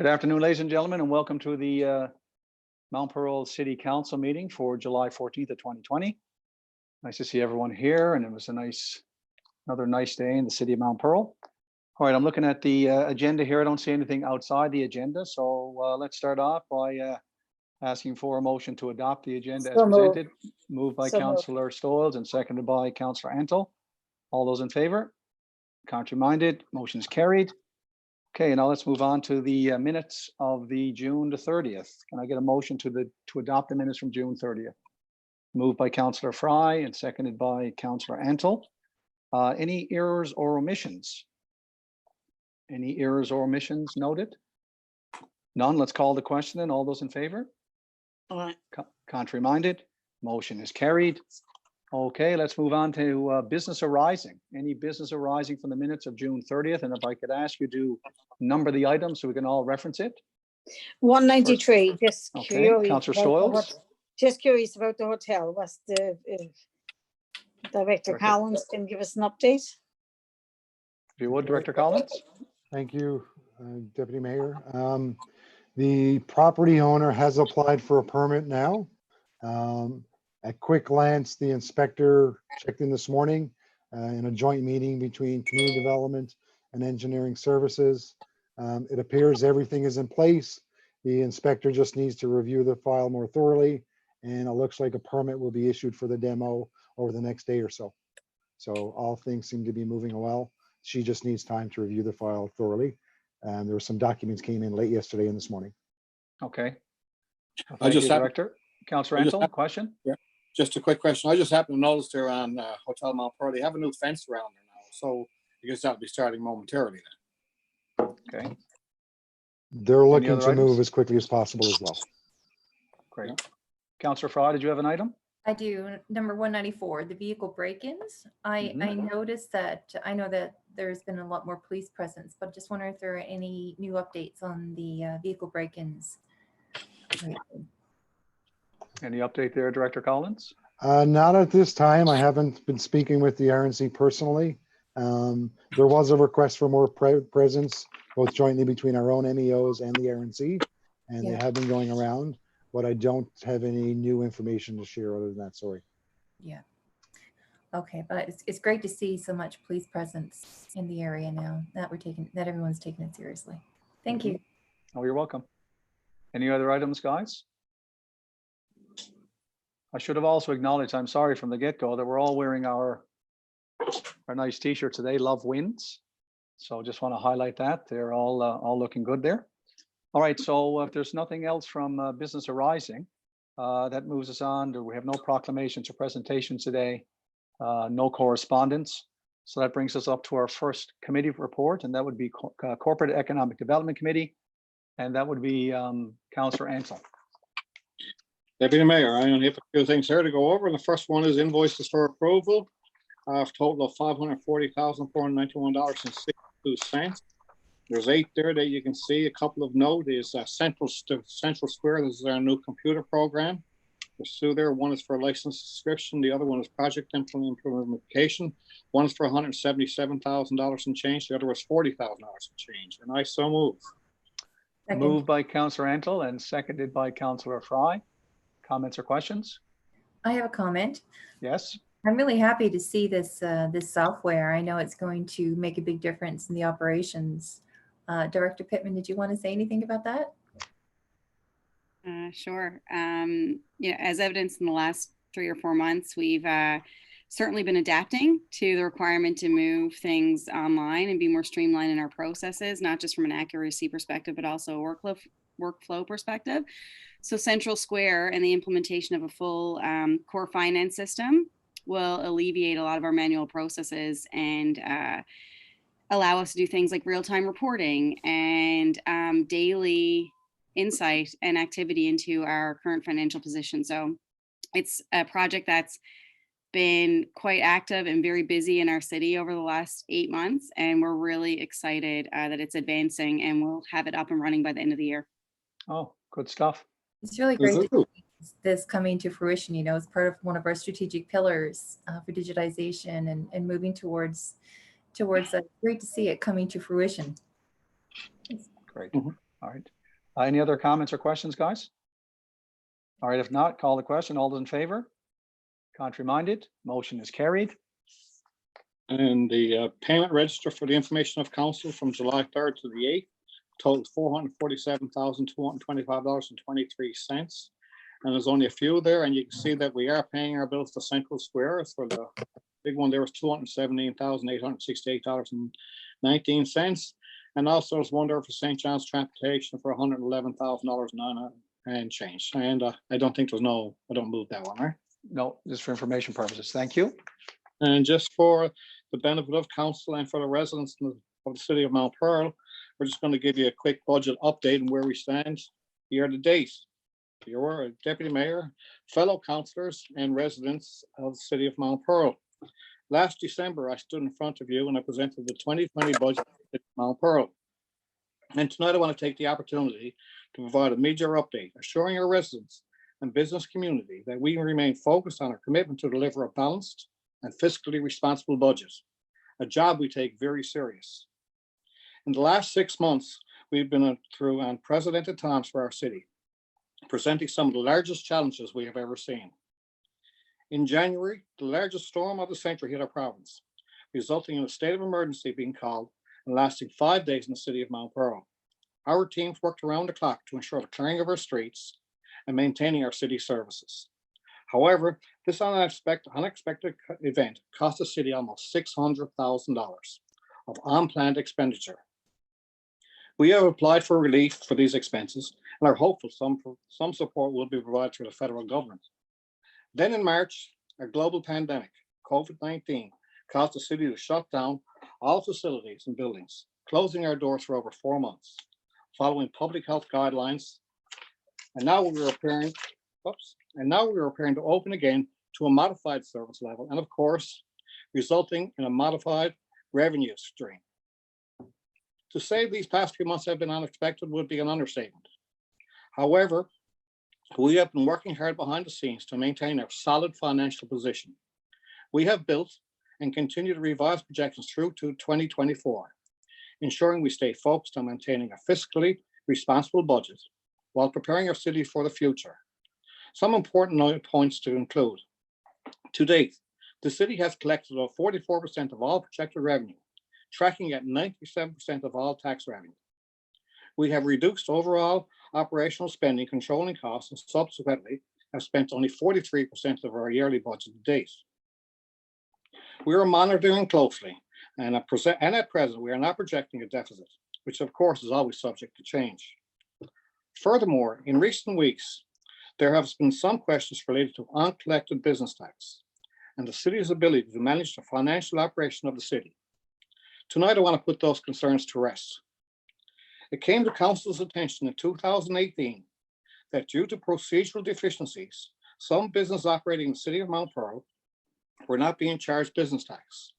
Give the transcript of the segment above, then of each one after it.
Good afternoon, ladies and gentlemen, and welcome to the Mount Pearl City Council meeting for July 14th of 2020. Nice to see everyone here, and it was another nice day in the city of Mount Pearl. All right, I'm looking at the agenda here. I don't see anything outside the agenda, so let's start off by asking for a motion to adopt the agenda as presented. Moved by Councillor Stoyles and seconded by Councillor Antle. All those in favor? Contrary minded, motion is carried. Okay, now let's move on to the minutes of the June the 30th. Can I get a motion to adopt the minutes from June 30th? Moved by Councillor Fry and seconded by Councillor Antle. Any errors or omissions? Any errors or omissions noted? None. Let's call the question then. All those in favor? Aye. Contrary minded, motion is carried. Okay, let's move on to business arising. Any business arising from the minutes of June 30th? And if I could ask you to number the items so we can all reference it. 193. Just Okay, curious. Councillor Stoyles. Just curious about the hotel. Was the Director Director. Collins can give us an update? If you would, Director Collins. Thank you, Deputy Mayor. The property owner has applied for a permit now. At quick glance, the inspector checked in this morning in a joint meeting between Community Development and Engineering Services. It appears everything is in place. The inspector just needs to review the file more thoroughly, and it looks like a permit will be issued for the demo over the next day or so. So all things seem to be moving well. She just needs time to review the file thoroughly. There were some documents came in late yesterday and this morning. Okay. I just have Director. Councillor Antle, question? Yeah, just a quick question. I just happened to notice there on Hotel Mount Pearl, they have a new fence around there now. So I guess that'll be starting momentarily then. Okay, They're looking other to move items? as quickly as possible as well. great. Councillor Fry, did you have an item? I do. Number 194, the vehicle break-ins. I noticed that, I know that there's been a lot more police presence, but just wondering if there are any new updates on the vehicle break-ins. Any update there, Director Collins? Not at this time. I haven't been speaking with the RNC personally. There was a request for more presence, both jointly between our own MEOs and the RNC, and they have been going around, but I don't have any new information to share other than that, sorry. Yeah. Okay, but it's great to see so much police presence in the area now that everyone's taking it seriously. Thank you. Oh, you're welcome. Any other items, guys? I should have also acknowledged, I'm sorry from the get-go, that we're all wearing our nice t-shirts today, Love Wins. So just want to highlight that. They're all looking good there. All right, so if there's nothing else from business arising, that moves us on. We have no proclamations or presentations today, no correspondence. So that brings us up to our first committee report, and that would be Corporate Economic Development Committee, and that would be Councillor Antle. Deputy Mayor, I only have a few things here to go over. The first one is invoices for approval. Total of $540,491.62. There's 8 there that you can see. A couple of note is Central Square. This is our new computer program. There's 2 there. One is for license subscription. The other one is project implementation. One is for $177,000 and change. The other was $40,000 and change. And I so move. Moved by Councillor Antle and seconded by Councillor Fry. Comments or questions? I have a comment. Yes. I'm really happy to see this this software. I know it's going to make a big difference in the operations. Director Pittman, did you want to say anything about that? Sure. As evidenced in the last 3 or 4 months, we've certainly been adapting to the requirement to move things online and be more streamlined in our processes, not just from an accuracy perspective, but also a workflow perspective. So Central Square and the implementation of a full core finance system will alleviate a lot of our manual processes and allow us to do things like real-time reporting and daily insight and activity into our current financial position. So it's a project that's been quite active and very busy in our city over the last 8 months, and we're really excited that it's advancing and we'll have it up and running by the end of the year. Oh, good stuff. It's really great to see this coming to fruition. You know, it's part of one of our strategic pillars for digitization and moving towards that. Great to see it coming to fruition. Great. All right. Any other comments or questions, guys? All right, if not, call the question. All those in favor? Contrary minded, motion is carried. And the payment register for the information of council from July 3rd to the 8th totaled $447,225.23. And there's only a few there, and you can see that we are paying our bills to Central Square. For the big one, there was $217,868.19. And also there's one there for St. John's Transportation for $111,009 and change. And I don't move that one, right? No, just for information purposes. Thank you. And just for the benefit of council and for the residents of the city of Mount Pearl, we're just going to give you a quick budget update on where we stand year to date. Your deputy mayor, fellow councillors, and residents of the city of Mount Pearl. Last December, I stood in front of you and I presented the 2020 budget of Mount Pearl. And tonight I want to take the opportunity to provide a major update, assuring our residents and business community that we remain focused on our commitment to deliver a balanced and fiscally responsible budget, a job we take very serious. In the last 6 months, we've been through unprecedented times for our city, presenting some of the largest challenges we have ever seen. In January, the largest storm of the century hit our province, resulting in a state of emergency being called and lasting 5 days in the city of Mount Pearl. Our teams worked around the clock to ensure the clearing of our streets and maintaining our city services. However, this unexpected event cost the city almost $600,000 of unplanned expenditure. We have applied for relief for these expenses and are hopeful some support will be provided through the federal government. Then in March, a global pandemic, COVID-19, caused the city to shut down all facilities and buildings, closing our doors for over 4 months, following public health guidelines. And now we're preparing to open again to a modified service level, and of course, resulting in a modified revenue stream. To say these past few months have been unexpected would be an understatement. However, we have been working hard behind the scenes to maintain our solid financial position. We have built and continue to revise projections through to 2024, ensuring we stay focused on maintaining a fiscally responsible budget while preparing our city for the future. Some important points to include. To date, the city has collected over 44% of all projected revenue, tracking at 97% of all tax revenue. We have reduced overall operational spending, controlling costs, and subsequently have spent only 43% of our yearly budget to date. We are monitoring closely, and at present, we are not projecting a deficit, which of course is always subject to change. Furthermore, in recent weeks, there have been some questions related to uncollected business tax and the city's ability to manage the financial operation of the city. Tonight, I want to put those concerns to rest. It came to council's attention in 2018 that due to procedural deficiencies, some business operating in the city of Mount Pearl were not being charged business tax.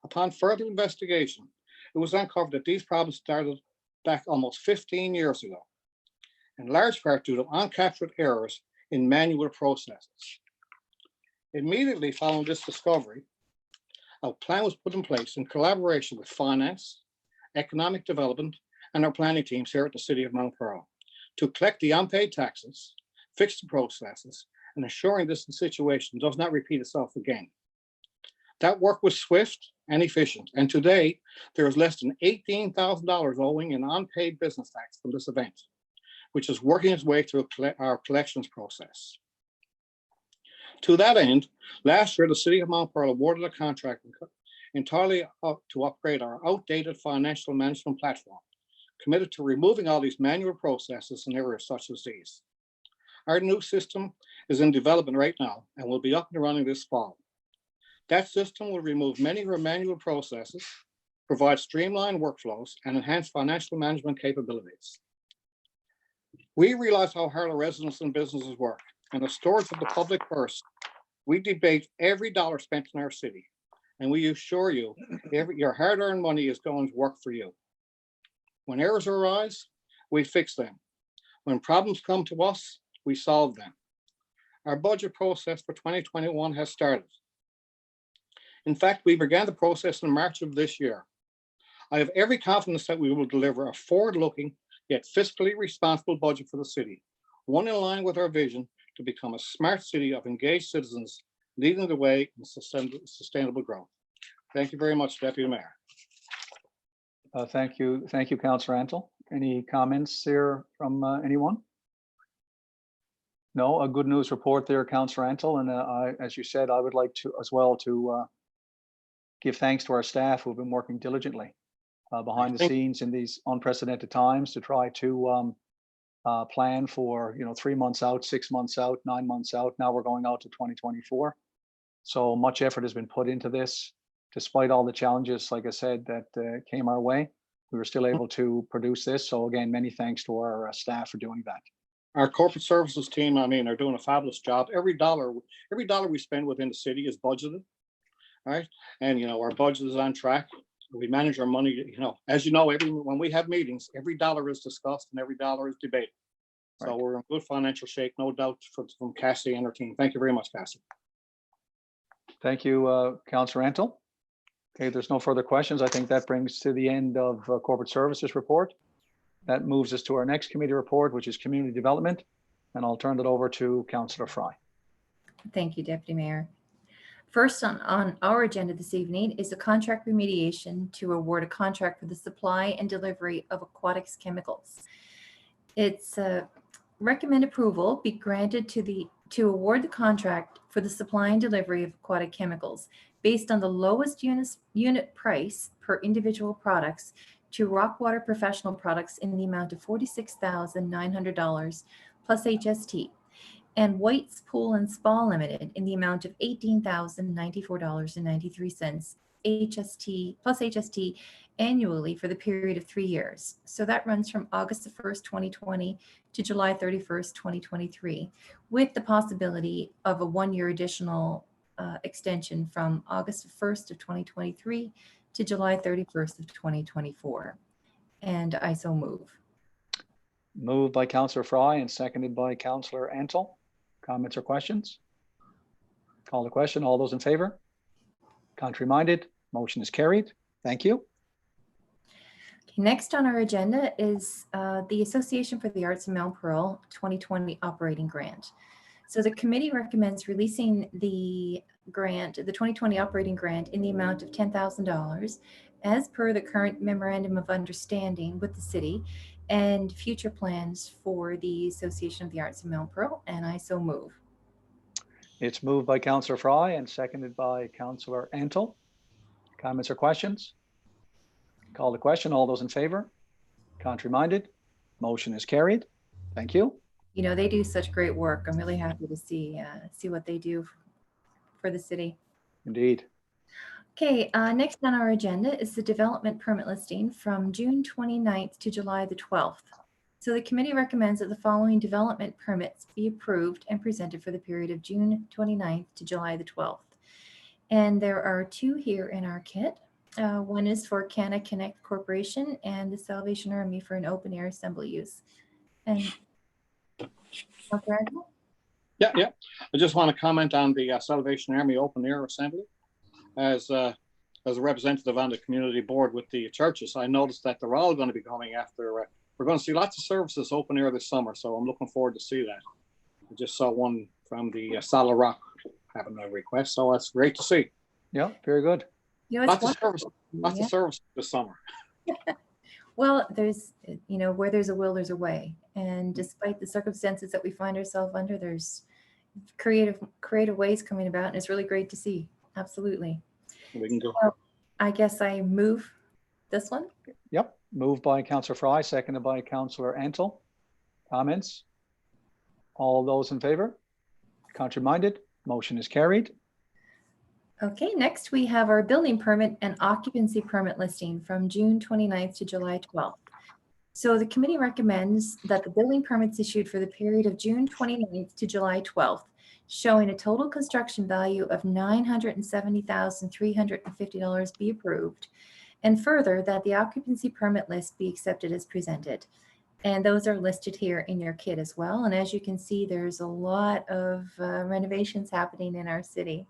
Upon further investigation, it was uncovered that these problems started back almost 15 years ago, in large part due to uncaptured errors in manual processes. Immediately following this discovery, a plan was put in place in collaboration with finance, economic development, and our planning teams here at the city of Mount Pearl to collect the unpaid taxes, fix the processes, and ensuring this situation does not repeat itself again. That work was swift and efficient, and today there is less than $18,000 owing in unpaid business tax from this event, which is working its way through our collections process. To that end, last year, the city of Mount Pearl awarded a contract entirely to upgrade our outdated financial management platform, committed to removing all these manual processes in areas such as these. Our new system is in development right now and will be up and running this fall. That system will remove many of our manual processes, provide streamlined workflows, and enhance financial management capabilities. We realize how hard our residents and businesses work, and as stewards of the public purse, we debate every dollar spent in our city, and we assure you, your hard-earned money is going to work for you. When errors arise, we fix them. When problems come to us, we solve them. Our budget process for 2021 has started. In fact, we began the process in March of this year. I have every confidence that we will deliver a forward-looking, yet fiscally responsible budget for the city. One in line with our vision to become a smart city of engaged citizens, leading the way in sustainable growth. Thank you very much, Deputy Mayor. Thank you, Councillor Antle. Any comments there from anyone? No, a good news report there, Councillor Antle, and as you said, I would like to as well to give thanks to our staff who've been working diligently behind the scenes in these unprecedented times to try to plan for 3 months out, 6 months out, 9 months out. Now we're going out to 2024. So much effort has been put into this. Despite all the challenges, like I said, that came our way, we were still able to produce this. So again, many thanks to our staff for doing that. Our corporate services team, I mean, are doing a fabulous job. Every dollar we spend within the city is budgeted, right? And our budget is on track. We manage our money. As you know, when we have meetings, every dollar is discussed and every dollar is debated. So Right. we're in good financial shape, no doubt, from Cassie and her team. Thank you very much, Cassie. Thank you, Councillor Antle. Okay, there's no further questions. I think that brings to the end of corporate services report. That moves us to our next committee report, which is community development. And I'll turn it over to Councillor Fry. Thank you, Deputy Mayor. First on our agenda this evening is a contract remediation to award a contract for the supply and delivery of aquatics chemicals. It's recommend approval be granted to award the contract for the supply and delivery of aquatic chemicals based on the lowest unit price per individual products to Rockwater Professional Products in the amount of $46,900 plus HST, and White's Pool and Spa Limited in the amount of $18,094.93 HST plus HST annually for the period of 3 years. So that runs from August the 1st, 2020 to July 31st, 2023, with the possibility of a 1-year additional extension from August 1st of 2023 to July 31st of 2024. And I so move. Moved by Councillor Fry and seconded by Councillor Antle. Comments or questions? Call the question. All those in favor? Contrary minded? Motion is carried. Thank you. Next on our agenda is the Association for the Arts in Mount Pearl 2020 operating grant. So the committee recommends releasing the grant, the 2020 operating grant, in the amount of $10,000 as per the current memorandum of understanding with the city and future plans for the Association of the Arts in Mount Pearl, and I so move. It's moved by Councillor Fry and seconded by Councillor Antle. Comments or questions? Call the question. All those in favor? Contrary minded? Motion is carried. Thank you. They do such great work. I'm really happy to see what they do for the city. Indeed. Okay, next on our agenda is the development permit listing from June 29th to July the 12th. So the committee recommends that the following development permits be approved and presented for the period of June 29th to July the 12th. And there are 2 here in our kit. One is for Canna Connect Corporation and the Salvation Army for an open air assembly use. And Yeah. I just want to comment on the Salvation Army open air assembly. As a representative on the community board with the churches, I noticed that they're all going to be coming after. We're going to see lots of services open air this summer, so I'm looking forward to see that. I just saw one from the Solid Rock having a request, so that's great to see. Yeah, very good. Lots of service this summer. Well, there's, where there's a will, there's a way. And despite the circumstances that we find ourselves under, there's creative ways coming about, and it's really great to see. Absolutely. We can go. Well, I guess I move this one. Yep. Moved by Councillor Fry, seconded by Councillor Antle. Comments? All those in favor? Contrary minded? Motion is carried. Okay, next we have our building permit and occupancy permit listing from June 29th to July 12th. So the committee recommends that the building permits issued for the period of June 29th to July 12th, showing a total construction value of $970,350 be approved, and further that the occupancy permit list be accepted as presented. And those are listed here in your kit as well. And as you can see, there's a lot of renovations happening in our city.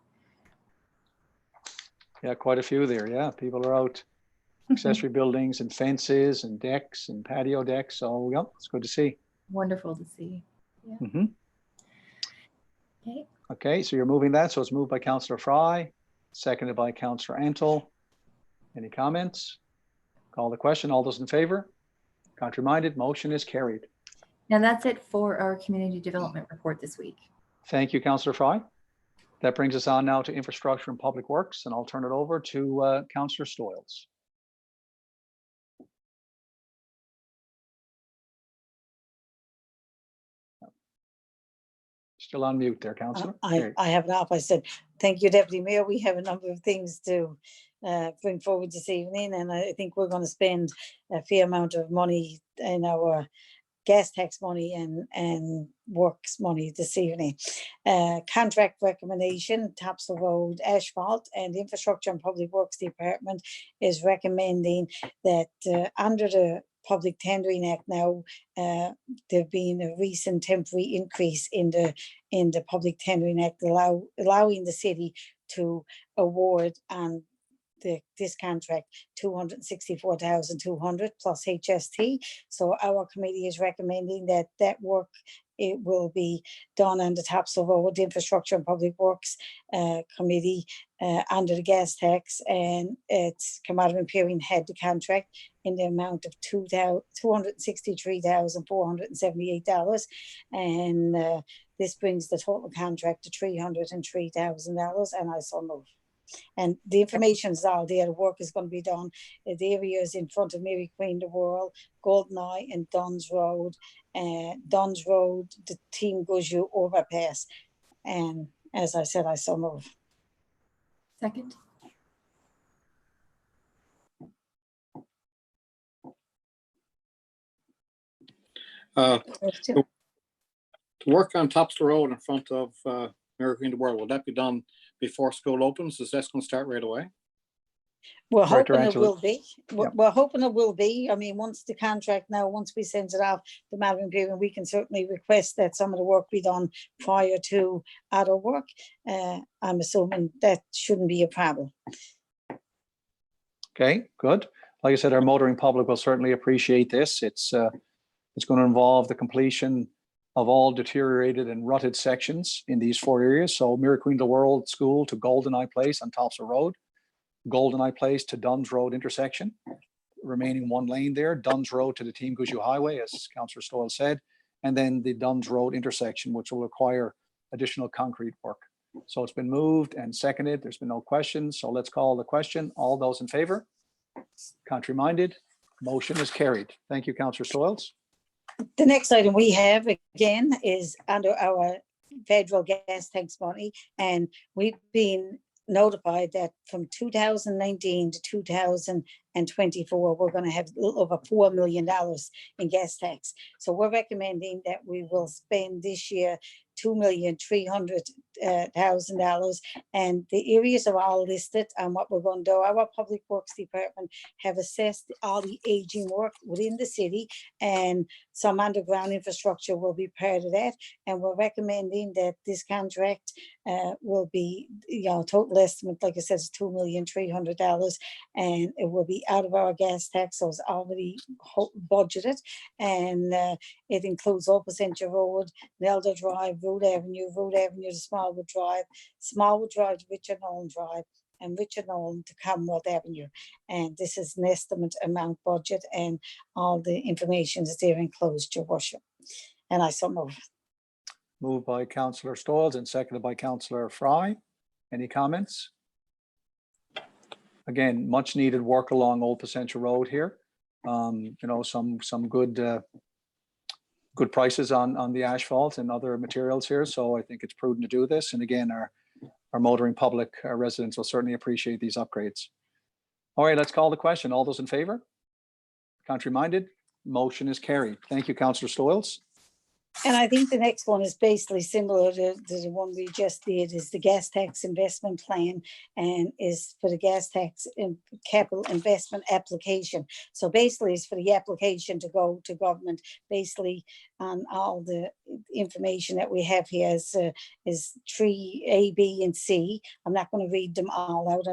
Yeah, quite a few there. Yeah, people are out accessory buildings and fences and decks and patio decks. So, yeah, it's good to see. Wonderful to see. Mhm. Okay. Okay, so you're moving that. So it's moved by Councillor Fry, seconded by Councillor Antle. Any comments? Call the question. All those in favor? Contrary minded, motion is carried. Now that's it for our community development report this week. Thank you, Councillor Fry. That brings us on now to infrastructure and public works, and I'll turn it over to Councillor Stoyles. Still on mute there, Councillor. I have not. I said, thank you, Deputy Mayor. We have a number of things to bring forward this evening, and I think we're going to spend a fair amount of money in our gas tax money and works money this evening. Contract recommendation, Topsail Road Asphalt, and Infrastructure and Public Works Department is recommending that under the Public Tendering Act now, there've been a recent temporary increase in the Public Tendering Act, allowing the city to award on this contract 264,200 plus HST. So our committee is recommending that work, it will be done on the Topsail Road Infrastructure and Public Works Committee under the gas tax, and it's come out of Imperial had the contract in the amount of $263,478, and this brings the total contract to $303,000, and I so move. And the information is all there. The work is going to be done. The areas in front of Mary Queen the World, Goldeneye, and Duns Road. Duns Road, the Team Guju overpass. And as I said, I so move. Second. To work on Topsail Road in front of Mary Queen the World, will that be done before school opens? Is that going to start right away? We're Director hoping it Antle. will be. Yep. We're hoping it will be. I mean, once the contract now, once we send it off to Malvern Piven, we can certainly request that some of the work be done prior to other work. I'm assuming that shouldn't be a problem. Okay, good. Like I said, our motoring public will certainly appreciate this. It's going to involve the completion of all deteriorated and rutted sections in these 4 areas. So Mary Queen the World School to Goldeneye Place on Topsail Road, Goldeneye Place to Duns Road intersection, remaining 1 lane there, Duns Road to the Team Guju Highway, as Councillor Stoyles said, and then the Duns Road intersection, which will require additional concrete work. So it's been moved and seconded. There's been no questions. So let's call the question. All those in favor? Contrary minded? Motion is carried. Thank you, Councillor Stoyles. The next item we have again is under our federal gas tax money, and we've been notified that from 2019 to 2024, we're going to have a little over $4 million in gas tax. So we're recommending that we will spend this year $2,300,000, and the areas are all listed on what we're going to do. Our Public Works Department have assessed all the aging work within the city, and some underground infrastructure will be part of that. And we're recommending that this contract will be, total estimate, like I said, is $2,300,000, and it will be out of our gas tax, so it's already budgeted, and it includes Old Placentia Road, Nelda Drive, Root Avenue to Smallwood Drive to Richard Nolan Drive, and Richard Nolan to Commonwealth Avenue. And this is an estimate amount budget, and all the information is there enclosed, Your Worship. And I so move. Moved by Councillor Stoyles and seconded by Councillor Fry. Any comments? Again, much needed work along Old Placentia Road here. Some good prices on the asphalt and other materials here. So I think it's prudent to do this. And again, our motoring public, our residents will certainly appreciate these upgrades. All right, let's call the question. All those in favor? Contrary minded? Motion is carried. Thank you, Councillor Stoyles. And I think the next one is basically similar to the one we just did, is the gas tax investment plan, and is for the gas tax capital investment application. So basically it's for the application to go to government, basically on all the information that we have here is 3A, B, and C. I'm not going to read them all out,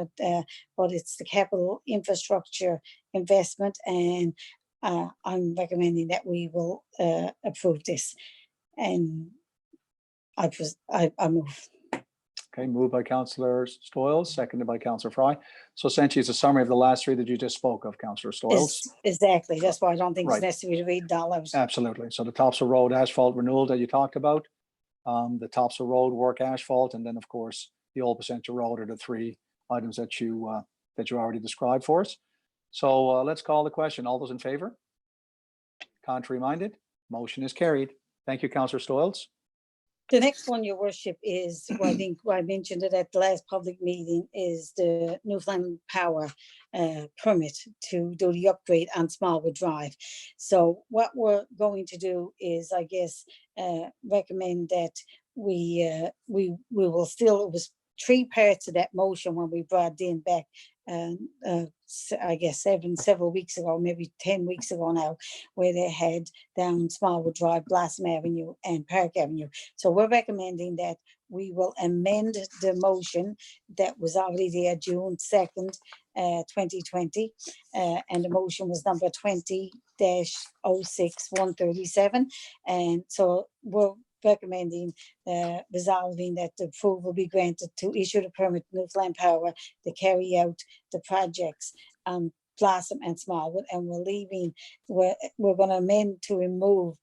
but it's the capital infrastructure investment, and I'm recommending that we will approve this. And I move. Okay, moved by Councillor Stoyles, seconded by Councillor Fry. So essentially it's a summary of the last three that you just spoke of, Councillor Stoyles. Exactly. That's why I don't think Right. it's necessary to read it all out. Absolutely. So the Topsail Road asphalt renewal that you talked about, the Topsail Road work asphalt, and then of course the Old Placentia Road are the three items that you already described for us. So let's call the question. All those in favor? Contrary minded? Motion is carried. Thank you, Councillor Stoyles. The next one, Your Worship, is, well, I think I mentioned it at the last public meeting, is the Newfoundland Power permit to do the upgrade on Smallwood Drive. So what we're going to do is, I guess, recommend that we will still, it was three parts of that motion when we brought in back, I guess several weeks ago, maybe 10 weeks ago now, where they had down Smallwood Drive, Blossom Avenue and Park Avenue. So we're recommending that we will amend the motion that was already there June 2nd, 2020. And the motion was number 20-06-137. And so we're recommending resolving that the approval be granted to issue the permit to Newfoundland Power to carry out the projects Blossom and Smallwood, and we're going to amend to remove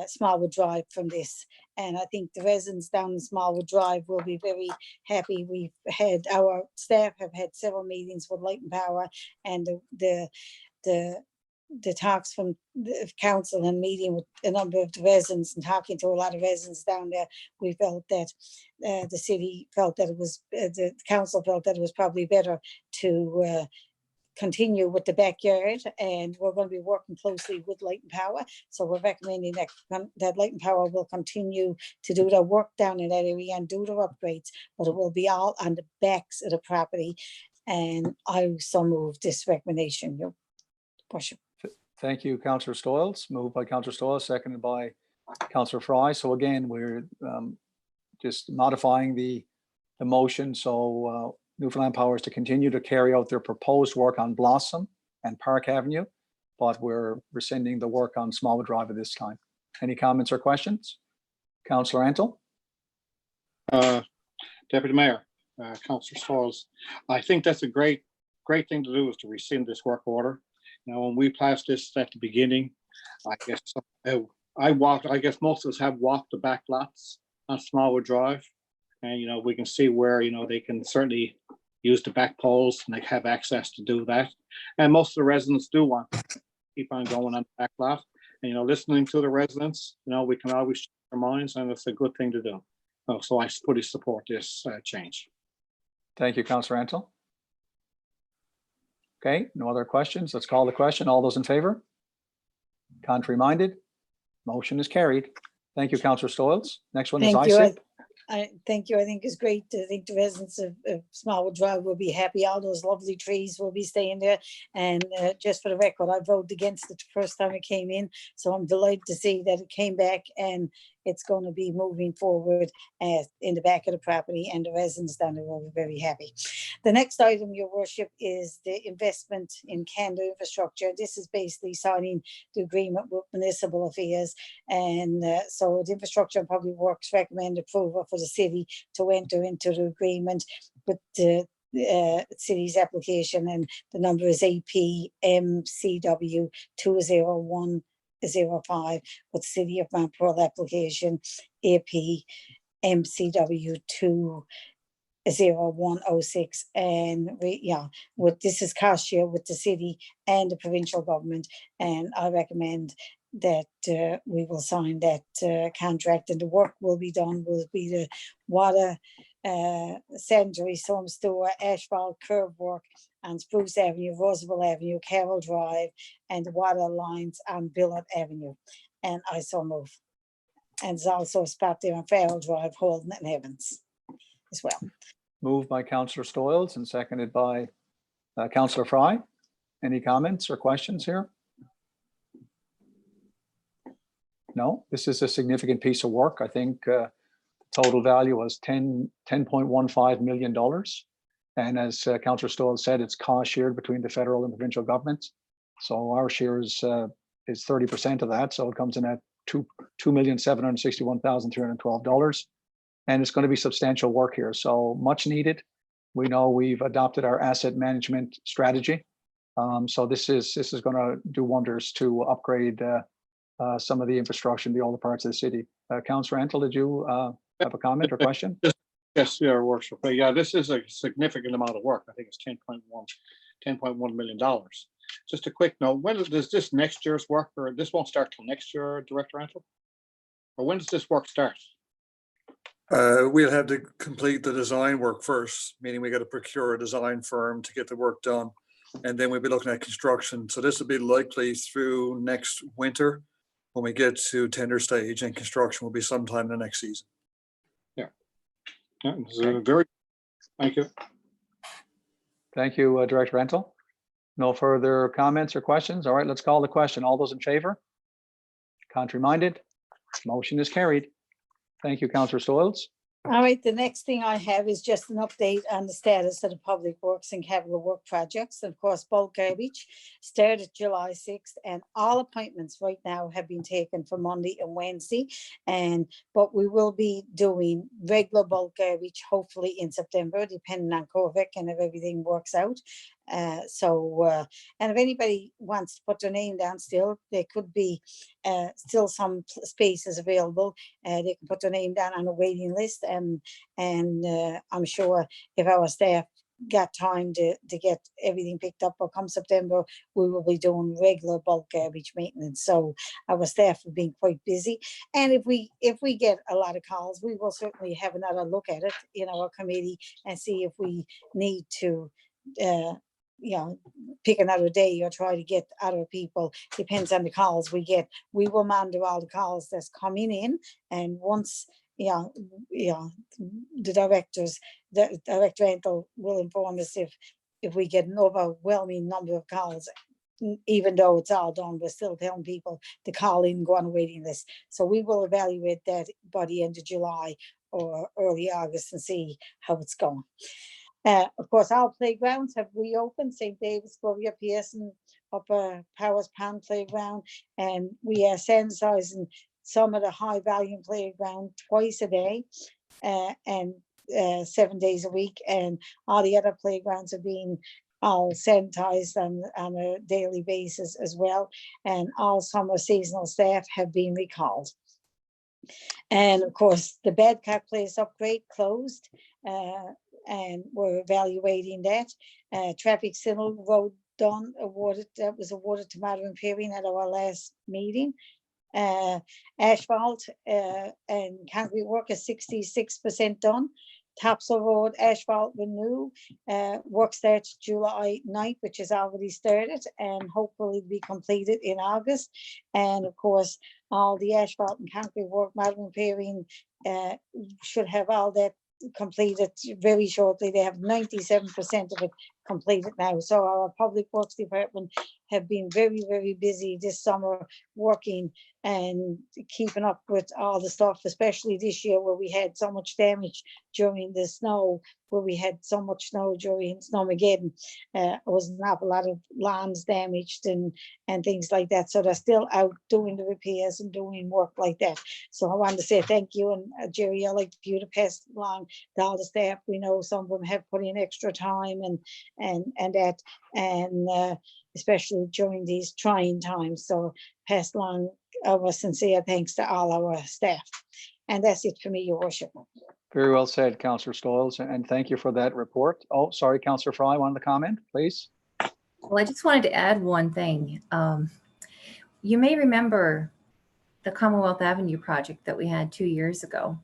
Smallwood Drive from this. And I think the residents down in Smallwood Drive will be very happy. Our staff have had several meetings with Light and Power, and the talks from the council and meeting with a number of the residents and talking to a lot of residents down there, we felt that the city felt that it was, the council felt that it was probably better to continue with the backyard, and we're going to be working closely with Light and Power. So we're recommending that Light and Power will continue to do their work down in that area and do their upgrades, but it will be all on the backs of the property. And I so move this recommendation, Your Worship. Thank you, Councillor Stoyles. Moved by Councillor Stoyles, seconded by Councillor Fry. So again, we're just modifying the motion. So Newfoundland Power is to continue to carry out their proposed work on Blossom and Park Avenue, but we're rescinding the work on Smallwood Drive at this time. Any comments or questions? Councillor Antle? Deputy Mayor, Councillor Stoyles, I think that's a great thing to do, is to rescind this work order. Now, when we passed this at the beginning, I guess I guess most of us have walked the back lots on Smallwood Drive. And, we can see where, they can certainly use the back poles and they have access to do that. And most of the residents do want to keep on going on the back lot. And, listening to the residents, we can always change our minds, and it's a good thing to do. So I fully support this change. Thank you, Councillor Antle. Okay, no other questions. Let's call the question. All those in favor? Contrary minded? Motion is carried. Thank you, Councillor Stoyles. Next one is ISIP. Thank you. I think it's great. I think the residents of Smallwood Drive will be happy. All those lovely trees will be staying there. And just for the record, I voted against it the first time it came in. So I'm delighted to see that it came back and it's going to be moving forward in the back of the property, and the residents down there will be very happy. The next item, Your Worship, is the investment in Canada infrastructure. This is basically signing the agreement with Municipal Affairs. And so the Infrastructure and Public Works recommend approval for the city to enter into the agreement with the city's application, and the number is APMCW 20105, with City of Mount Pearl application APMCW 20106. And this is cost share with the city and the provincial government, and I recommend that we will sign that contract, and the work will be the water sanitary storm store, asphalt curb work on Spruce Avenue, Roosevelt Avenue, Carroll Drive, and the water lines on Billard Avenue. And I so move. there's also a spot there on Farrell Drive, Holden and Evans as well. Moved by Councillor Stoyles and seconded by Councillor Fry. Any comments or questions here? No, this is a significant piece of work. I think total value was $10.15 million. And as Councillor Stoyles said, it's cost shared between the federal and provincial governments. So our share is 30% of that. So it comes in at $2,761,312. And it's going to be substantial work here. So much needed. We know we've adopted our asset management strategy. So this is going to do wonders to upgrade some of the infrastructure in the older parts of the city. Councillor Antle, did you have a comment or question? Yes, Your Worship. But yeah, this is a significant amount of work. I think it's $10.1 million. Just a quick note, when does this next year's work, or this won't start till next year, Director Antle? Or when does this work start? We'll have to complete the design work first, meaning we got to procure a design firm to get the work done. And then we'll be looking at construction. So this will be likely through next winter when we get to tender stage, and construction will be sometime in the next season. Yeah, this is very, thank you. Thank you, Director Antle. No further comments or questions? All right, let's call the question. All those in favor? Contrary minded? Motion is carried. Thank you, Councillor Stoyles. All right, the next thing I have is just an update on the status of the public works and capital work projects. And of course, bulk garbage started July 6th, and all appointments right now have been taken for Monday and Wednesday. But we will be doing regular bulk garbage hopefully in September, depending on COVID and if everything works out. And if anybody wants to put their name down still, there could be still some spaces available. They can put their name down on a waiting list, and I'm sure if our staff got time to get everything picked up, or come September, we will be doing regular bulk garbage maintenance. So our staff have been quite busy, and if we get a lot of calls, we will certainly have another look at it in our committee and see if we need to pick another day or try to get other people. Depends on the calls we get. We will monitor all the calls that's coming in, and once the Director Antle will inform us if we get an overwhelming number of calls. Even though it's all done, we're still telling people to call in and go on a waiting list. So we will evaluate that by the end of July or early August and see how it's going. Of course, all playgrounds have reopened. St. David's, Gloria, Pearson, Upper Powers Pond Playground, and we are sanitizing some of the high volume playground twice a day and 7 days a week, and all the other playgrounds are being all sanitized on a daily basis as well, and all summer seasonal staff have been recalled. And of course, the Badcock Place upgrade closed, and we're evaluating that. Traffic signal road done, that was awarded to Modern Repairing at our last meeting. Asphalt and concrete work is 66% done. Topsail Road asphalt renew, work starts July 9th, which is already started, and hopefully be completed in August. And of course, all the asphalt and concrete work, Modern Repairing should have all that completed very shortly. They have 97% of it completed now. So our Public Works Department have been very, very busy this summer working and keeping up with all the stuff, especially this year where we had so much damage during the snow, where we had so much snow during Snowmageddon. It was an awful lot of lawns damaged and things like that. So they're still out doing the repairs and doing work like that. So I wanted to say thank you. And Jerry, I'd like you to pass along to all the staff. We know some of them have put in extra time and especially during these trying times. So pass along our sincere thanks to all our staff. And that's it for me, Your Worship. Very well said, Councillor Stoyles, and thank you for that report. Oh, sorry, Councillor Fry wanted to comment, please. Well, I just wanted to add one thing. You may remember the Commonwealth Avenue project that we had 2 years ago.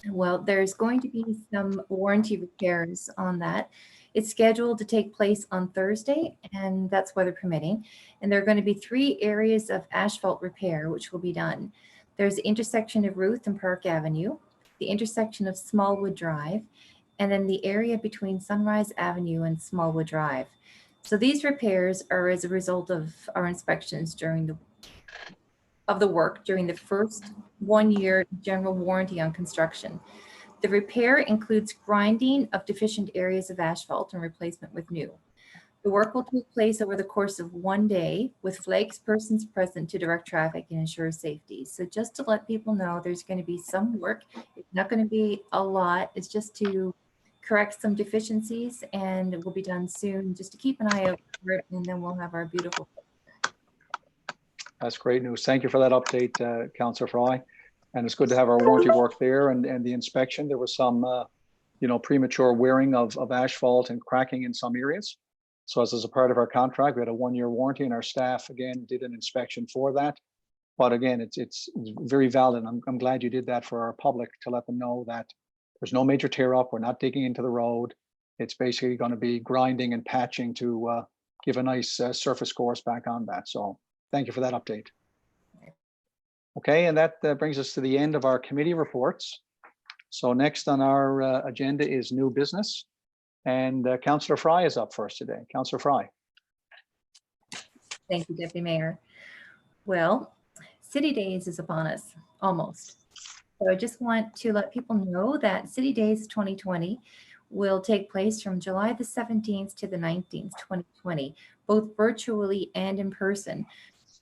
Well, there's going to be some warranty repairs on that. It's scheduled to take place on Thursday, and that's weather permitting. And there are going to be 3 areas of asphalt repair, which will be done. There's the intersection of Ruth and Park Avenue, the intersection of Smallwood Drive, and then the area between Sunrise Avenue and Smallwood Drive. So these repairs are as a result of our inspections during the work during the first 1 year general warranty on construction. The repair includes grinding of deficient areas of asphalt and replacement with new. The work will take place over the course of 1 day with flags persons present to direct traffic and ensure safety. So just to let people know, there's going to be some work. It's not going to be a lot. It's just to correct some deficiencies, and it will be done soon, just to keep an eye out for it, and then we'll have our beautiful. That's great news. Thank you for that update, Councillor Fry. And it's good to have our warranty work there and the inspection. There was some, premature wearing of asphalt and cracking in some areas. So as a part of our contract, we had a 1 year warranty, and our staff again did an inspection for that. But again, it's very valid. I'm glad you did that for our public, to let them know that there's no major tear up. We're not digging into the road. It's basically going to be grinding and patching to give a nice surface course back on that. So thank you for that update. Okay, and that brings us to the end of our committee reports. So next on our agenda is new business. And Councillor Fry is up first today. Councillor Fry. Thank you, Deputy Mayor. Well, City Days is upon us, almost. So I just want to let people know that City Days 2020 will take place from July the 17th to the 19th, 2020, both virtually and in person,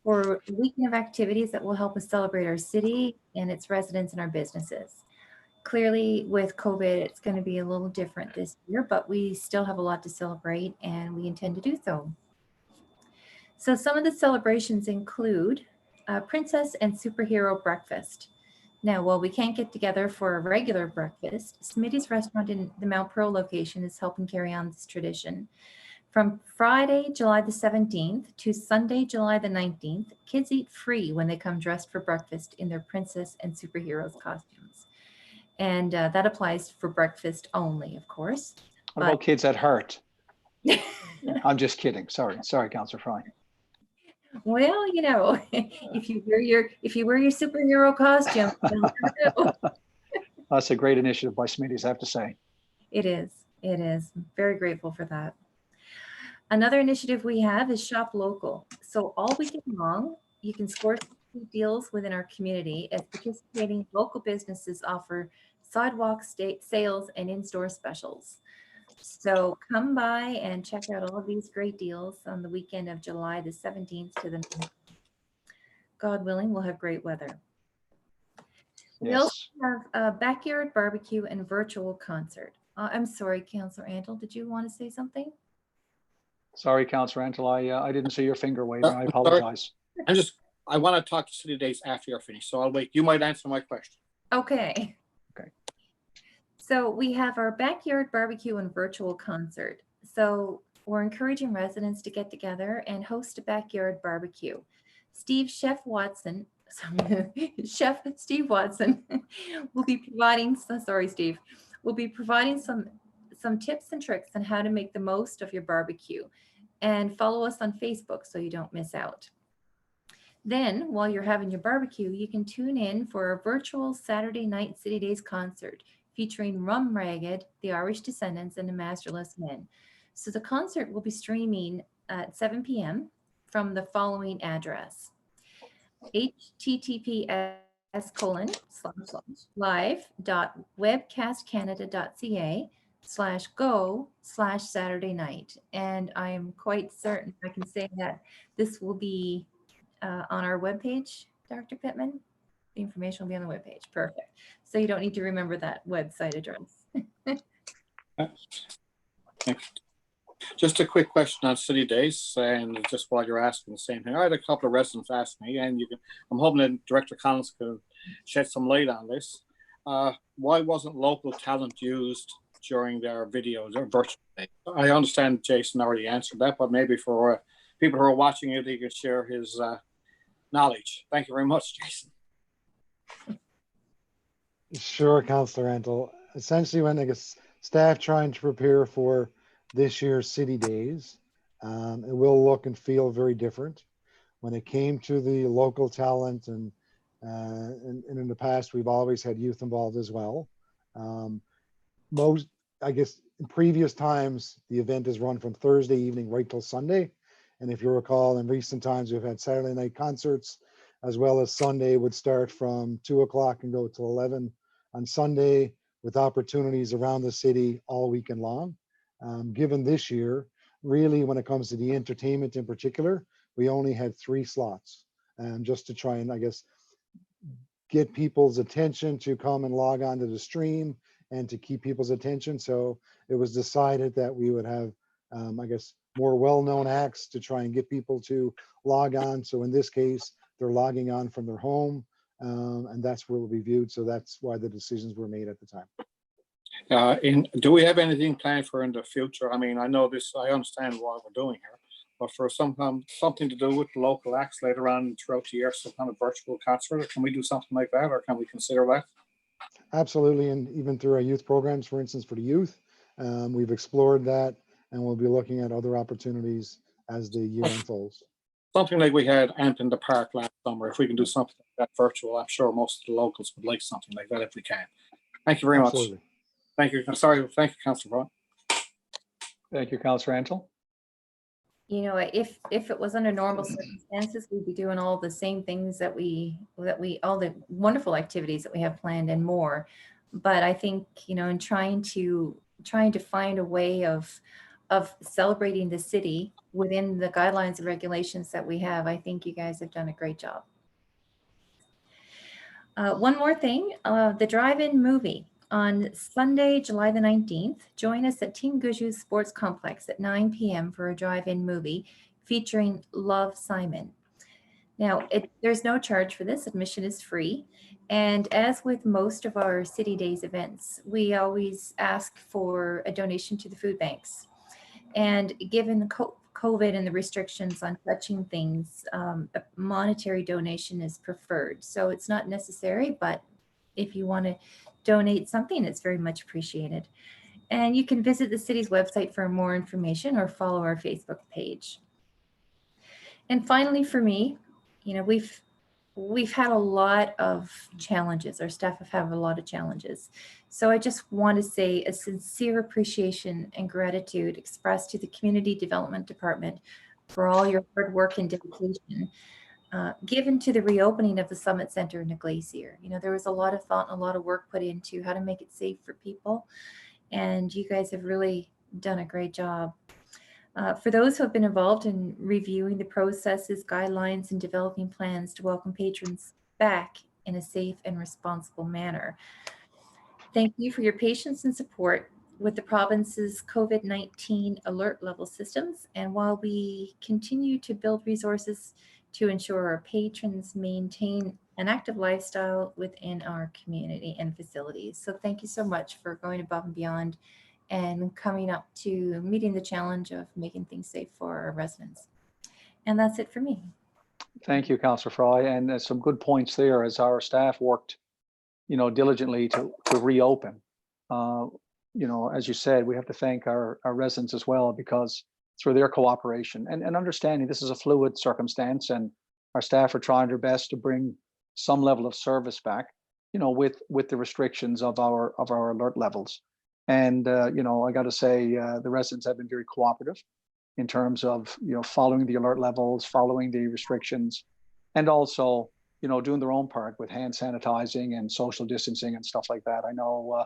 for a weekend of activities that will help us celebrate our city and its residents and our businesses. Clearly, with COVID, it's going to be a little different this year, but we still have a lot to celebrate, and we intend to do so. So some of the celebrations include Princess and Superhero Breakfast. Now, while we can't get together for a regular breakfast, Smitty's restaurant in the Mount Pearl location is helping carry on this tradition. From Friday, July the 17th to Sunday, July the 19th, kids eat free when they come dressed for breakfast in their princess and superheroes costumes. And that applies for breakfast only, of course. What about kids at heart? I'm just kidding. Sorry, Councillor Fry. Well, if you wear your superhero costume, That's a great initiative by Smitty's, I have to say. It is. I'm very grateful for that. Another initiative we have is Shop Local. So all weekend long, you can score deals within our community as participating local businesses offer sidewalk sales and in-store specials. So come by and check out all of these great deals on the weekend of July the 17th to the 19th. God willing, we'll have great weather. We also have a backyard barbecue and virtual concert. I'm sorry, Councillor Antle, did you want to say something? Sorry, Councillor Antle, I didn't see your finger waving. I apologize. I want to talk to City Days after you're finished, so I'll wait. You might answer my question. Okay. So we have our backyard barbecue and virtual concert. So we're encouraging residents to get together and host a backyard barbecue. Chef Steve Watson will be providing, some tips and tricks on how to make the most of your barbecue, and follow us on Facebook so you don't miss out. Then, while you're having your barbecue, you can tune in for a virtual Saturday night City Days concert featuring Rum Ragged, the Irish Descendants, and the Masterless Men. So the concert will be streaming at 7 p.m. from the following address: https://live.webcastcanada.ca/go/Saturday night. And I am quite certain I can say that this will be on our webpage, Dr. Pittman. The information will be on the webpage. Perfect. So you don't need to remember that website address. Just a quick question on City Days, and just while you're asking the same thing, I had a couple of residents ask me, and I'm hoping that Director Collins could shed some light on this. Why wasn't local talent used during their videos or virtual days? I understand Jason already answered that, but maybe for people who are watching it, he could share his knowledge. Thank you very much, Jason. Sure, Councillor Antle. Essentially, when I guess staff trying to prepare for this year's City Days, it will look and feel very different. When it came to the local talent and And in the past, we've always had youth involved as well. Most, I guess, in previous times, the event is run from Thursday evening right till Sunday. And if you recall, in recent times, we've had Saturday night concerts, as well as Sunday would start from 2 o'clock and go till 11 on Sunday, with opportunities around the city all weekend long. Given this year, really, when it comes to the entertainment in particular, we only had 3 slots, just to try and, I guess, get people's attention to come and log on to the stream and to keep people's attention. So it was decided that we would have, I guess, more well-known acts to try and get people to log on. So in this case, they're logging on from their home, and that's where it will be viewed. So that's why the decisions were made at the time. Do we have anything planned for in the future? I mean, I know this, I understand what we're doing here, but for something to do with the local acts later on throughout the year, some kind of virtual concert, can we do something like that, or can we consider that? Absolutely, and even through our youth programs, for instance, for the youth, we've explored that, and we'll be looking at other opportunities as the year unfolds. Something like we had Amp in the Park last summer. If we can do something like that virtual, I'm sure most of the locals would like something like that if we can. Thank you very Absolutely. much. Thank you. I'm sorry. Thank you, Councillor Brown. Thank you, Councillor Antle. You know, if it was under normal circumstances, we'd be doing all the same things that we all the wonderful activities that we have planned and more. But I think, you know, in trying to find a way of celebrating the city within the guidelines and regulations that we have, I think you guys have done a great job. One more thing, the drive-in movie. On Sunday, July the 19th, join us at Team Guju's Sports Complex at 9 p.m. for a drive-in movie featuring Love, Simon. Now, there's no charge for this. Admission is free. And as with most of our City Days events, we always ask for a donation to the food banks. And given the COVID and the restrictions on touching things, a monetary donation is preferred. So it's not necessary, but if you want to donate something, it's very much appreciated. And you can visit the city's website for more information or follow our Facebook page. And finally, for me, you know, we've had a lot of challenges. Our staff have had a lot of challenges. So I just want to say a sincere appreciation and gratitude expressed to the Community Development Department for all your hard work and dedication given to the reopening of the Summit Center in the Glacier. You know, there was a lot of thought and a lot of work put into how to make it safe for people. And you guys have really done a great job. For those who have been involved in reviewing the processes, guidelines, and developing plans to welcome patrons back in a safe and responsible manner. Thank you for your patience and support with the province's COVID-19 alert level systems. And while we continue to build resources to ensure our patrons maintain an active lifestyle within our community and facilities. So thank you so much for going above and beyond and coming up to meeting the challenge of making things safe for our residents. And that's it for me. Thank you, Councillor Fry. And some good points there as our staff worked, you know, diligently to reopen. You know, as you said, we have to thank our residents as well, because through their cooperation and understanding this is a fluid circumstance, and our staff are trying their best to bring some level of service back, you know, with the restrictions of our alert levels. And you know, I got to say, the residents have been very cooperative in terms of, you know, following the alert levels, following the restrictions, and also, you know, doing their own part with hand sanitizing and social distancing and stuff like that. I know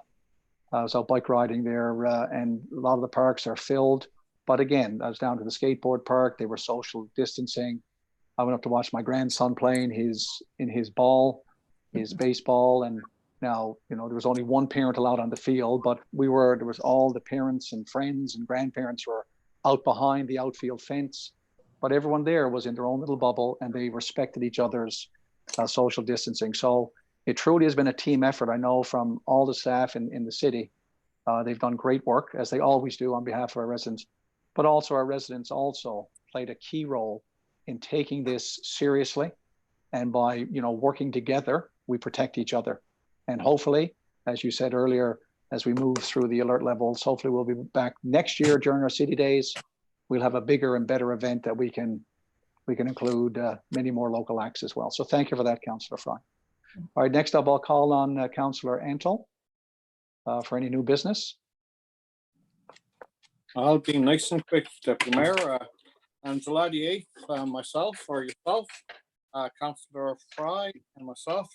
I was out bike riding there, and a lot of the parks are filled. But again, I was down to the skateboard park. They were social distancing. I went up to watch my grandson playing his baseball, and now, you know, there was only one parent allowed on the field, but there was all the parents and friends and grandparents were out behind the outfield fence. But everyone there was in their own little bubble, and they respected each other's social distancing. So it truly has been a team effort. I know from all the staff in the city, they've done great work, as they always do, on behalf of our residents. But also our residents also played a key role in taking this seriously. And by, you know, working together, we protect each other. And hopefully, as you said earlier, as we move through the alert levels, hopefully we'll be back next year during our City Days. We'll have a bigger and better event that we can include many more local acts as well. So thank you for that, Councillor Fry. All right, next up, I'll call on Councillor Antle for any new business. I'll be nice and quick, Deputy Mayor. On July the 8th, myself or yourself, Councillor Fry and myself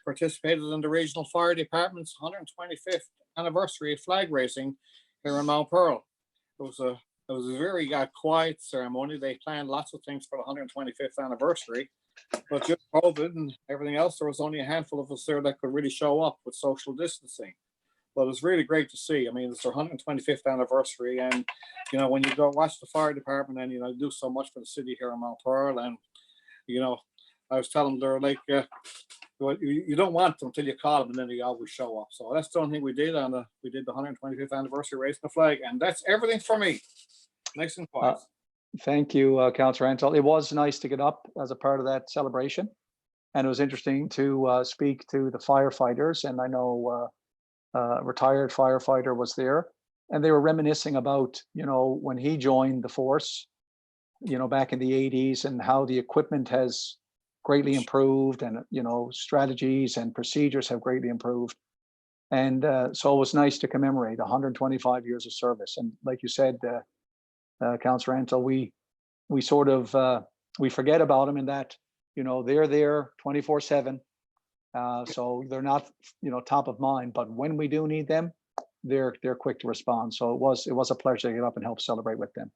participated in the Regional Fire Department's 125th anniversary of flag raising here in Mount Pearl. It was a very quiet ceremony. They planned lots of things for the 125th anniversary, but due to COVID and everything else, there was only a handful of us there that could really show up with social distancing. But it was really great to see. I mean, it's their 125th anniversary, and you know, when you go watch the fire department, and you know, do so much for the city here in Mount Pearl, and you know, I was telling them they're like, you don't want them until you call them, and then they always show up. So that's the only thing we did we did the 125th anniversary raising the flag, and that's everything for me. Nice and quiet. Thank you, Councillor Antle. It was nice to get up as a part of that celebration, and it was interesting to speak to the firefighters. And I know a retired firefighter was there, and they were reminiscing about, you know, when he joined the force, you know, back in the 80s, and how the equipment has greatly improved, and you know, strategies and procedures have greatly improved. And so it was nice to commemorate 125 years of service. And like you said, Councillor Antle, we sort of we forget about them in that, you know, they're there 24/7. So they're not, you know, top of mind, but when we do need them, they're quick to respond. So it was a pleasure to get up and help celebrate with them.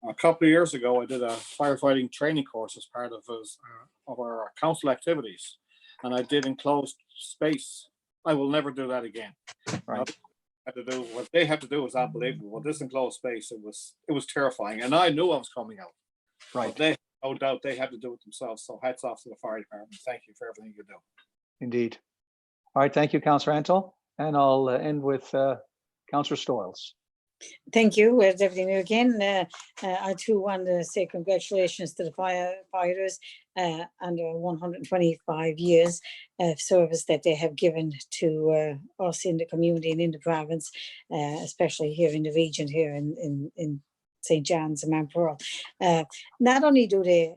A couple of years ago, I did a firefighting training course as part of our council activities, and I did enclosed space. I will never do that again. Right. What they had to do was unbelievable. This enclosed space, it was terrifying, and I knew I was coming out. Right. But they, no doubt, they had to do it themselves. So hats off to the fire department. Thank you for everything you do. Indeed. All right. Thank you, Councillor Antle. And I'll end with Councillor Stoyles. Thank you, Deputy Mayor again. I too want to say congratulations to the firefighters under 125 years of service that they have given to us in the community and in the province, especially here in the region here in St. John's and Mount Pearl. Not only do they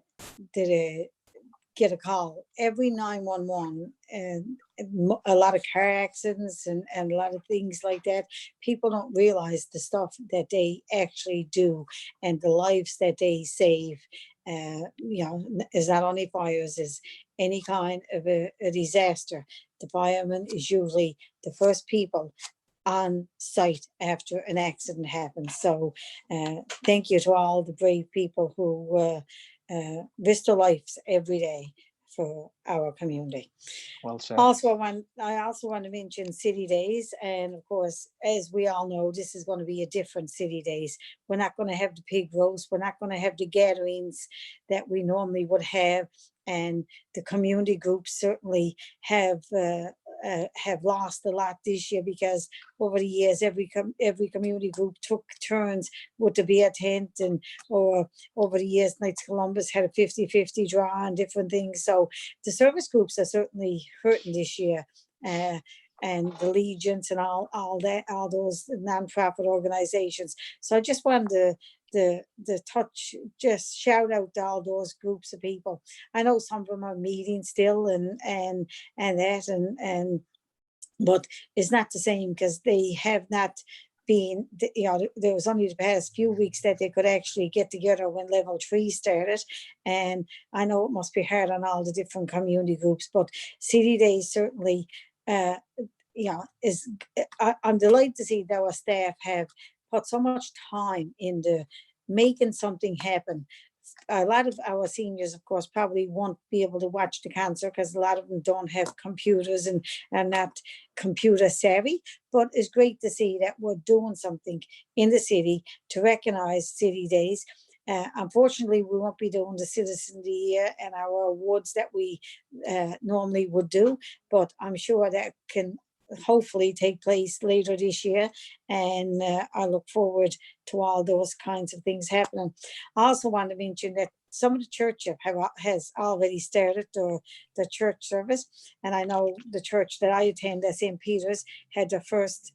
get a call every 911, and a lot of car accidents and a lot of things like that. People don't realize the stuff that they actually do and the lives that they save. You know, is not only fires, is any kind of a disaster. The fireman is usually the first people on site after an accident happens. So thank you to all the brave people who risk their lives every day for our community. Well said. I also want to mention City Days, and of course, as we all know, this is going to be a different City Days. We're not going to have the pig roast. We're not going to have the gatherings that we normally would have, and the community groups certainly have lost a lot this year, because over the years every community group took turns with the beer tent, and or over the years Knights of Columbus had a 50-50 draw and different things. So the service groups are certainly hurting this year, and the Legions and all those non-profit organizations. So I just wanted to just shout out to all those groups of people. I know some of them are meeting still and but it's not the same, because they have not been, you know, there was only the past few weeks that they could actually get together when level 3 started. And I know it must be hard on all the different community groups, but City Days certainly, you know, I'm delighted to see that our staff have put so much time into making something happen. A lot of our seniors, of course, probably won't be able to watch the concert because a lot of them don't have computers and are not computer savvy. But it's great to see that we're doing something in the city to recognize City Days. Unfortunately, we won't be doing the Citizen of the Year and our awards that we normally would do, but I'm sure that can hopefully take place later this year, and I look forward to all those kinds of things happening. I also want to mention that some of the church has already started the church service, and I know the church that I attend at St. Peter's had the first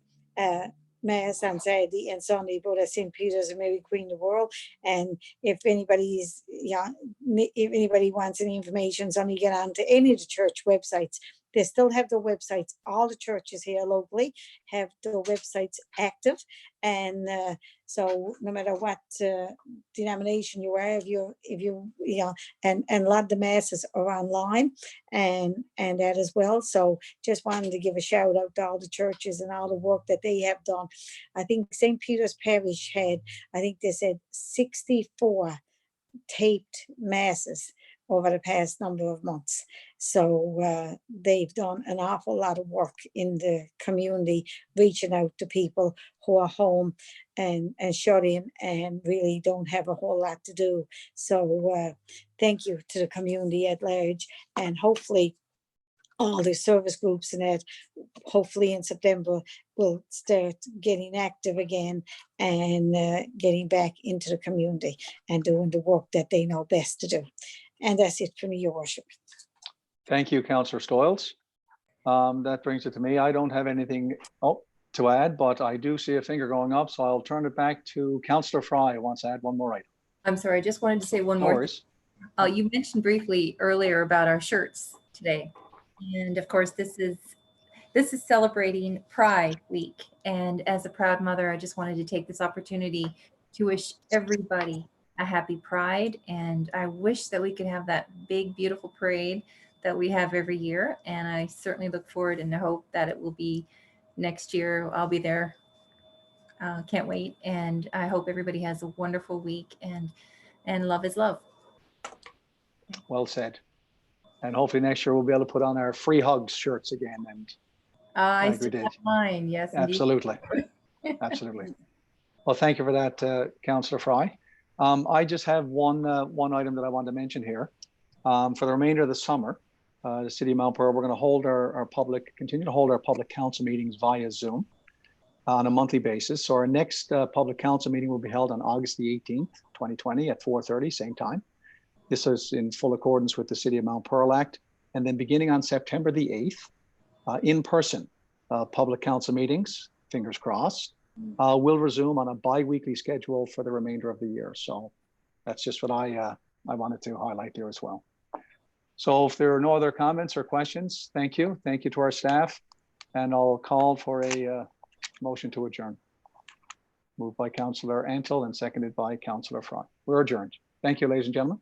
Mass on Saturday and Sunday, both at St. Peter's and Mary Queen of the World. And if anybody's, if anybody wants any information, it's only get on to any of the church websites they still have their websites. All the churches here locally have their websites active. And so no matter what denomination you are, if you know, and a lot of the masses are online and that as well. So just wanted to give a shout out to all the churches and all the work that they have done. I think St. Peter's Parish had, I think they said 64 taped masses over the past number of months. So they've done an awful lot of work in the community, reaching out to people who are home and shut in and really don't have a whole lot to do. So thank you to the community at large, and hopefully all the service groups and that, hopefully in September, will start getting active again and getting back into the community and doing the work that they know best to do. And that's it for me, Your Worship. Thank you, Councillor Stoyles. That brings it to me. I don't have anything to add, but I do see a finger going up, so I'll turn it back to Councillor Fry, who wants to add one more item. I'm sorry, I just wanted to say one No more. worries. You mentioned briefly earlier about our shirts today. And of course, this is celebrating Pride Week. And as a proud mother, I just wanted to take this opportunity to wish everybody a happy Pride. And I wish that we could have that big, beautiful parade that we have every year. And I certainly look forward and hope that it will be next year. I'll be there. Can't wait. And I hope everybody has a wonderful week, and love is love. Well said. And hopefully next year we'll be able to put on our free hugs shirts again. And I like we still did. have mine. Yes, indeed. Absolutely. Absolutely. Well, thank you for that, Councillor Fry. I just have one item that I want to mention here. For the remainder of the summer, the City of Mount Pearl, we're going to hold continue to hold our public council meetings via Zoom on a monthly basis. So our next public council meeting will be held on August the 18th, 2020 at 4:30, same time. This is in full accordance with the City of Mount Pearl Act. And then beginning on September the 8th, in person public council meetings, fingers crossed, will resume on a bi-weekly schedule for the remainder of the year. So that's just what I wanted to highlight there as well. So if there are no other comments or questions, thank you. Thank you to our staff. And I'll call for a motion to adjourn. Moved by Councillor Antle and seconded by Councillor Fry. We're adjourned. Thank you, ladies and gentlemen.